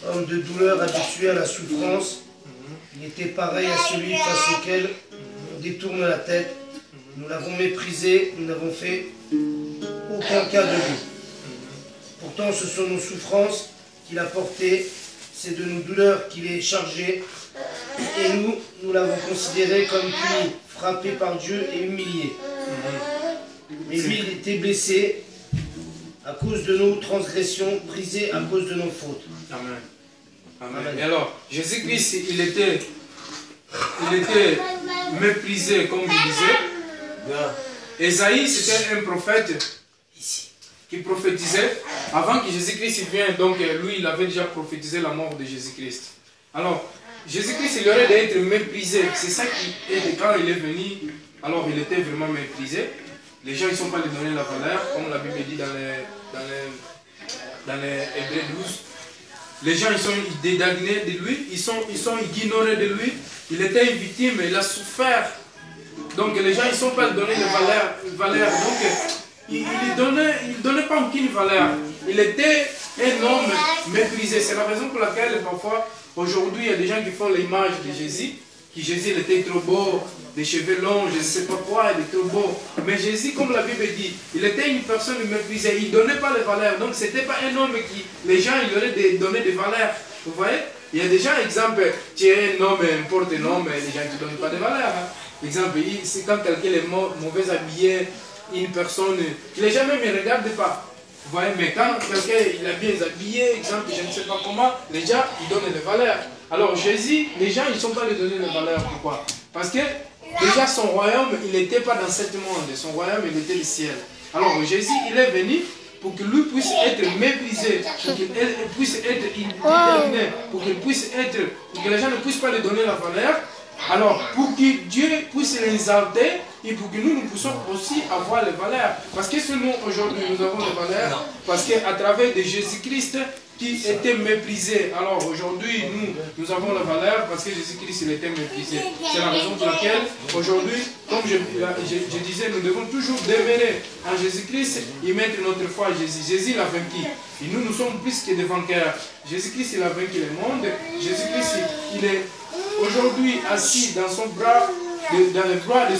Homme de douleur, habitué à la souffrance, il était pareil à celui face auquel on détourne la tête. Nous l'avons méprisé, nous n'avons fait aucun cas de lui. Pourtant, ce sont nos souffrances qu'il a portées, c'est de nos douleurs qu'il est chargé, et nous l'avons considéré comme puni, frappé par Dieu et humilié. Mais lui, il était blessé à cause de nos transgressions, brisé à cause de nos fautes. Amen. Amen. Et alors, Jésus-Christ, il était méprisé, comme je disais. Ésaïe, c'était un prophète qui prophétisait. Avant que Jésus-Christ vienne, donc lui, il avait déjà prophétisé la mort de Jésus-Christ. Alors, Jésus-Christ, il aurait d'être méprisé. C'est ça qui est, quand il est venu, alors il était vraiment méprisé. Les gens, ils ne sont pas lui donner la valeur, comme la Bible dit dans les Hébreux 12. Les gens, ils sont dédagnés de lui, ils sont ignorés de lui. Il était une victime, il a souffert. Donc les gens, ils ne sont pas donné de valeur. Donc il ne donnait pas aucune valeur. Il était un homme méprisé. C'est la raison pour laquelle parfois, aujourd'hui, il y a des gens qui font l'image de Jésus. Que Jésus il était trop beau, des cheveux longs, je ne sais pas quoi, il est trop beau. Mais Jésus, comme la Bible dit, il était une personne méprisée. Il ne donnait pas de valeur. Donc ce n'était pas un homme qui, les gens, ils auraient donné des valeurs. Vous voyez? Il y a des gens, exemple, tu es un homme, importe un homme, les gens ne te donnent pas de valeur. Hein. Exemple, c'est quand quelqu'un est mauvais habillé, une personne, les gens même ne regardent pas. Vous voyez, mais quand quelqu'un il est bien habillé, exemple, je ne sais pas comment, les gens, ils donnent des valeurs. Alors Jésus, les gens, ils ne sont pas les donner des valeurs. Pourquoi? Parce que déjà son royaume, il n'était pas dans ce monde. Son royaume, il était le ciel. Alors Jésus, il est venu pour que lui puisse être méprisé, pour qu'il puisse être déterminé, pour qu'il puisse être, pour que les gens ne puissent pas lui donner la valeur. Alors, pour que Dieu puisse l'exalter et pour que nous puissions aussi avoir les valeurs. Parce que seulement aujourd'hui nous avons les valeurs, parce qu'à travers de Jésus-Christ qui était méprisé. Alors aujourd'hui nous avons la valeur parce que Jésus-Christ il était méprisé. C'est la raison pour laquelle aujourd'hui, comme je disais, nous devons toujours demeurer en Jésus-Christ et mettre notre foi à Jésus. Jésus l'a vaincu. Et nous sommes plus que des vainqueurs. Jésus-Christ il a vaincu le monde. Jésus-Christ il est aujourd'hui assis dans son bras, dans les bras de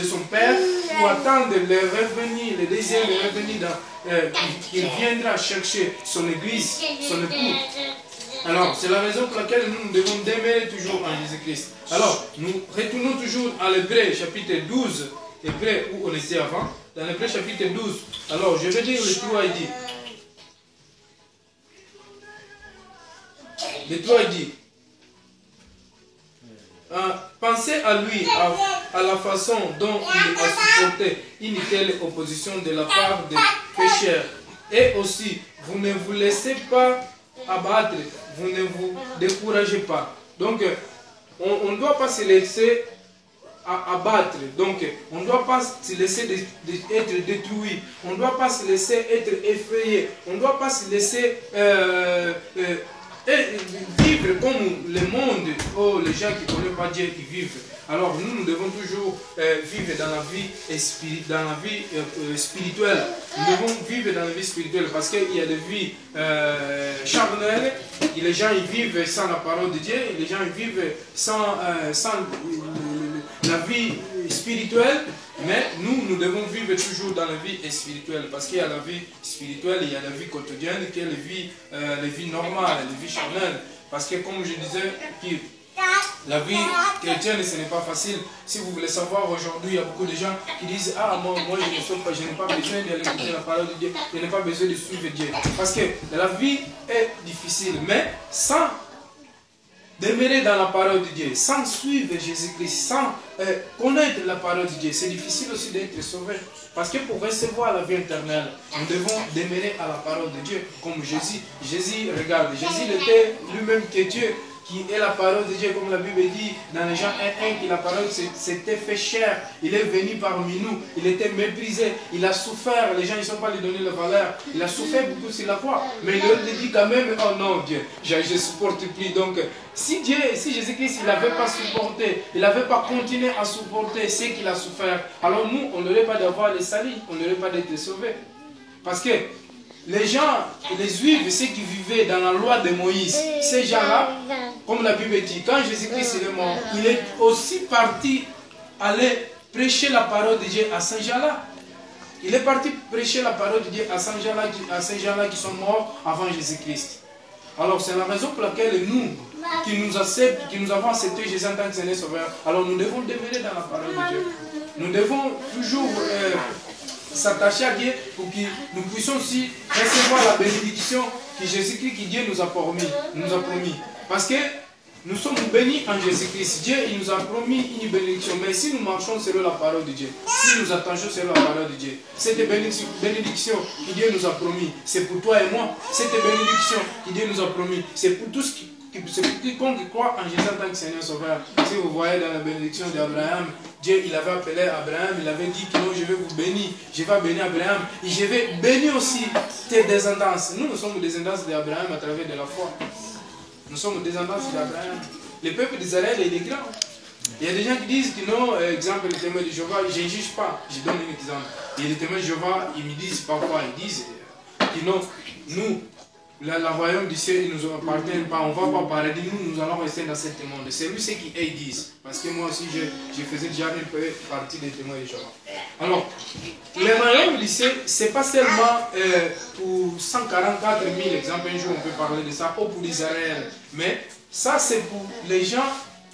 son Père, pour attendre le revenir, le désir de revenir, qu'il viendra chercher son église, son époux. Alors, c'est la raison pour laquelle nous devons demeurer toujours en Jésus-Christ. Alors, nous retournons toujours à l'Hébreu chapitre 12, Hébreu où on était avant, dans l'Hébreu chapitre 12. Alors, je vais dire le 3 il dit. Le 3 il dit. Pensez à lui, à la façon dont il a supporté une telle opposition de la part des pécheurs. Et aussi, vous ne vous laissez pas abattre, vous ne vous découragez pas. Donc, on ne doit pas se laisser abattre. Donc, on ne doit pas se laisser être détruit. On ne doit pas se laisser être effrayé. On ne doit pas se laisser et vivre comme le monde, oh, les gens qui ne connaissent pas Dieu qui vivent. Alors nous devons toujours vivre dans la vie, spirituelle. Nous devons vivre dans la vie spirituelle parce qu'il y a des vies charnelles, et les gens ils vivent sans la parole de Dieu, et les gens ils vivent sans la vie spirituelle. Mais nous devons vivre toujours dans la vie spirituelle parce qu'il y a la vie spirituelle, il y a la vie quotidienne, qui est la vie normale, la vie charnelle. Parce que comme je disais, la vie chrétienne, ce n'est pas facile. Si vous voulez savoir, aujourd'hui, il y a beaucoup de gens qui disent « Ah, moi je n'ai pas besoin d'écouter la parole de Dieu, je n'ai pas besoin de suivre Dieu. » Parce que la vie est difficile, mais sans demeurer dans la parole de Dieu, sans suivre Jésus-Christ, sans connaître la parole de Dieu, c'est difficile aussi d'être sauvé. Parce que pour recevoir la vie éternelle, nous devons demeurer à la parole de Dieu, comme Jésus. Jésus, regarde, Jésus était lui-même que Dieu, qui est la parole de Dieu, comme la Bible dit dans les Jean 1:1, que la parole s'était fait chair, il est venu parmi nous, il était méprisé, il a souffert, les gens ne sont pas lui donner la valeur, il a souffert beaucoup sur la croix, mais il leur dit quand même, oh non Dieu, je ne supporte plus. Donc si Jésus-Christ il n'avait pas supporté, il n'avait pas continué à supporter ce qu'il a souffert, alors nous, on n'aurait pas d'avoir le salut, on n'aurait pas d'être sauvés. Parce que les gens, les Juifs, ceux qui vivaient dans la loi de Moïse, ces gens-là, comme la Bible dit, quand Jésus-Christ est mort, il est aussi parti aller prêcher la parole de Dieu à ces gens-là. Il est parti prêcher la parole de Dieu à ces gens-là qui sont morts avant Jésus-Christ. Alors c'est la raison pour laquelle nous, qui nous avons accepté Jésus en tant que Seigneur Sauveur, alors nous devons demeurer dans la parole de Dieu. Nous devons toujours s'attacher à Dieu pour que nous puissions aussi recevoir la bénédiction que Jésus-Christ, que Dieu nous a promis. Parce que nous sommes bénis en Jésus-Christ. Dieu il nous a promis une bénédiction. Mais si nous marchons selon la parole de Dieu, si nous attachons selon la parole de Dieu, cette bénédiction que Dieu nous a promis, c'est pour toi et moi. Cette bénédiction que Dieu nous a promis, c'est pour tous c'est pour quiconque croit en Jésus en tant que Seigneur Sauveur. Si vous voyez dans la bénédiction d'Abraham, Dieu il avait appelé Abraham, il avait dit que non, je vais vous bénir, je vais bénir Abraham, et je vais bénir aussi tes descendants. Nous sommes des descendants d'Abraham à travers de la foi. Nous sommes des descendants d'Abraham. Le peuple d'Israël, il est grand. Il y a des gens qui disent que non, exemple, les témoins de Jéhovah, je ne juge pas. Je donne un exemple. Et les témoins de Jéhovah, ils me disent parfois, ils disent que non, nous, le royaume du ciel, il ne nous appartient pas, on ne va pas parler de nous, nous allons rester dans ce monde. C'est lui ce qu'ils disent. Parce que moi aussi, je faisais déjà une partie des témoins de Jéhovah. Alors, le royaume du ciel, ce n'est pas seulement pour 144 000 exemples, un jour on peut parler de ça, ou pour Israël. Mais ça, c'est pour les gens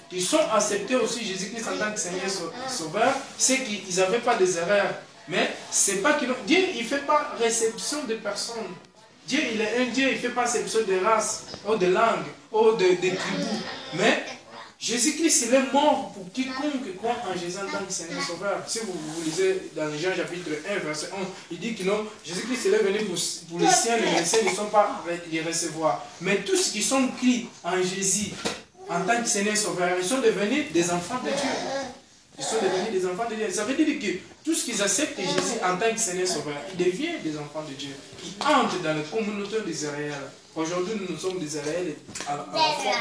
qui sont acceptés aussi Jésus-Christ en tant que Seigneur Sauveur, c'est qu'ils n'avaient pas des erreurs. Mais c'est pas qu'ils ont... Dieu, il ne fait pas réception de personnes. Dieu, il est un Dieu, il ne fait pas exception de race, ou de langue, ou de tribus. Mais Jésus-Christ, il est mort pour quiconque croit en Jésus en tant que Seigneur Sauveur. Si vous lisez dans Jean chapitre 1, verset 11, il dit que non, Jésus-Christ est venu pour les siens, les siens ne sont pas les recevoir. Mais tous ceux qui sont pris en Jésus en tant que Seigneur Sauveur, ils sont devenus des enfants de Dieu. Ils sont devenus des enfants de Dieu. Ça veut dire que tout ce qu'ils acceptent Jésus en tant que Seigneur Sauveur, ils deviennent des enfants de Dieu. Ils entrent dans la communauté des Israéliens. Aujourd'hui, nous sommes des Israéliens à la foi.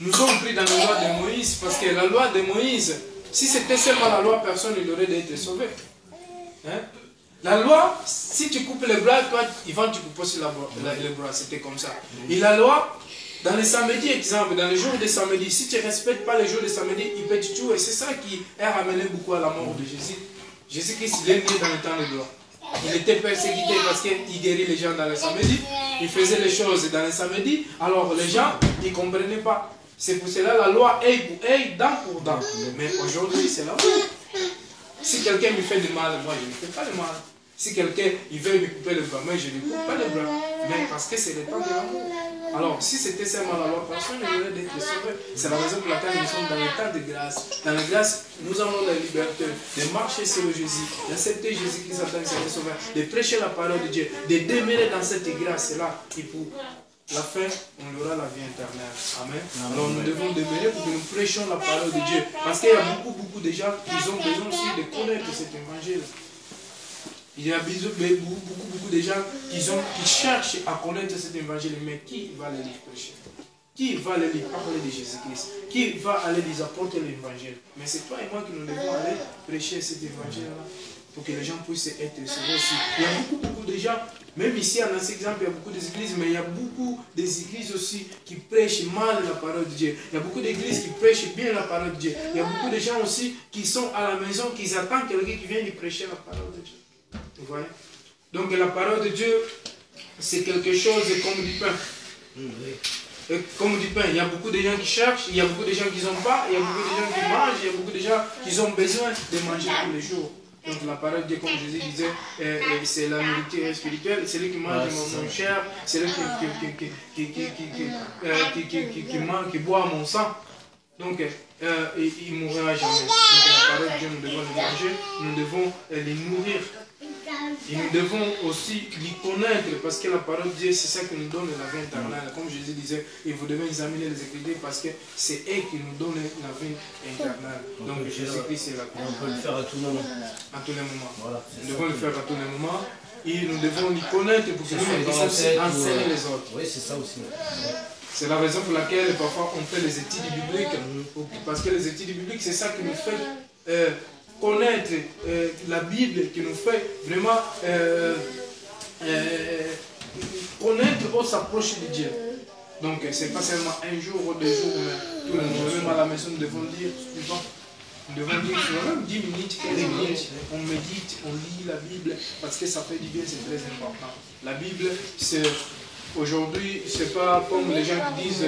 Nous sommes pris dans la loi de Moïse, parce que la loi de Moïse, si c'était seulement la loi, personne n'aurait été sauvé. Hein? La loi, si tu coupes les bras, toi, ils vont te couper aussi les bras. C'était comme ça. Et la loi, dans les samedis, exemple, dans les jours de samedi, si tu ne respectes pas les jours de samedi, il peut te tuer. C'est ça qui a ramené beaucoup à la mort de Jésus. Jésus-Christ, il est né dans le temps de gloire. Il était persécuté parce qu'il guérit les gens dans le samedi. Il faisait les choses dans le samedi. Alors les gens, ils ne comprenaient pas. C'est pour cela la loi œil pour œil, dent pour dent. Mais aujourd'hui, c'est la loi. Si quelqu'un me fait du mal, moi je ne fais pas de mal. Si quelqu'un il veut me couper le bras, moi je ne lui coupe pas le bras. Mais parce que c'est le temps de l'amour. Alors si c'était seulement la loi, personne n'aurait d'être sauvé. C'est la raison pour laquelle nous sommes dans le temps de grâce. Dans la grâce, nous avons la liberté de marcher sur le Jésus, d'accepter Jésus-Christ en tant que Seigneur Sauveur, de prêcher la parole de Dieu, de demeurer dans cette grâce-là. Et pour la fin, on aura la vie éternelle. Amen. Alors nous devons demeurer pour que nous prêchions la parole de Dieu. Parce qu'il y a beaucoup de gens qui ont besoin aussi de connaître cet évangile. Il y a beaucoup de gens qui cherchent à connaître cet évangile. Mais qui va les prêcher? Qui va aller parler de Jésus-Christ? Qui va aller les apporter l'évangile? Mais c'est toi et moi qui nous devons aller prêcher cet évangile-là. Pour que les gens puissent être sauvés aussi. Il y a beaucoup de gens, même ici en Ancien exemple, il y a beaucoup d'églises, mais il y a beaucoup d'églises aussi qui prêchent mal la parole de Dieu. Il y a beaucoup d'églises qui prêchent bien la parole de Dieu. Il y a beaucoup de gens aussi qui sont à la maison, qui attendent quelqu'un qui vienne prêcher la parole de Dieu. Vous voyez? Donc la parole de Dieu, c'est quelque chose comme du pain. Comme du pain, il y a beaucoup de gens qui cherchent, il y a beaucoup de gens qui n'ont pas, il y a beaucoup de gens qui mangent, il y a beaucoup de gens qui ont besoin de manger tous les jours. Donc la parole de Dieu, comme Jésus disait, c'est la nourriture spirituelle. Celui qui mange mon chair, c'est celui qui boit mon sang. Donc il ne mourra jamais. Donc la parole de Dieu, nous devons les manger, nous devons les nourrir. Et nous devons aussi les connaître, parce que la parole de Dieu, c'est ça qui nous donne la vie éternelle. Comme Jésus disait, et vous devez examiner les Écritures, parce que c'est eux qui nous donnent la vie éternelle. Donc Jésus-Christ est là. On peut le faire à tout moment. À tous les moments. Voilà, nous devons le faire à tous les moments. Et nous devons les connaître pour que nous puissions aussi enseigner les autres. Oui, c'est ça aussi. C'est la raison pour laquelle parfois on fait les études bibliques. Parce que les études bibliques, c'est ça qui nous fait connaître la Bible, qui nous fait vraiment connaître ou s'approcher de Dieu. Donc, c'est pas seulement un jour ou 2 jours, mais tout le monde, même à la maison, nous devons dire souvent. Nous devons dire souvent, même 10 minutes, 15 minutes, on médite, on lit la Bible, parce que ça fait du bien, c'est très important. La Bible, c'est aujourd'hui, c'est pas comme les gens qui disent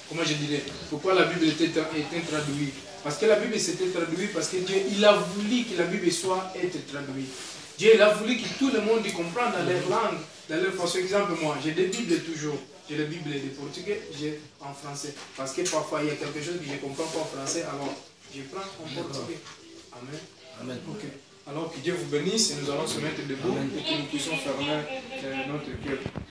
comment je dirais, pourquoi la Bible était traduite. Parce que la Bible s'était traduite parce que Dieu, il a voulu que la Bible soit traduite. Dieu, il a voulu que tout le monde y comprenne dans leur langue, dans leur façon. Exemple, moi, j'ai des Bibles toujours. J'ai les Bibles de portugais, j'ai en français. Parce que parfois, il y a quelque chose que je ne comprends pas en français, alors je prends en portugais. Amen. Amen. Ok. Alors que Dieu vous bénisse et nous allons se mettre debout et que nous puissions fermer notre cœur.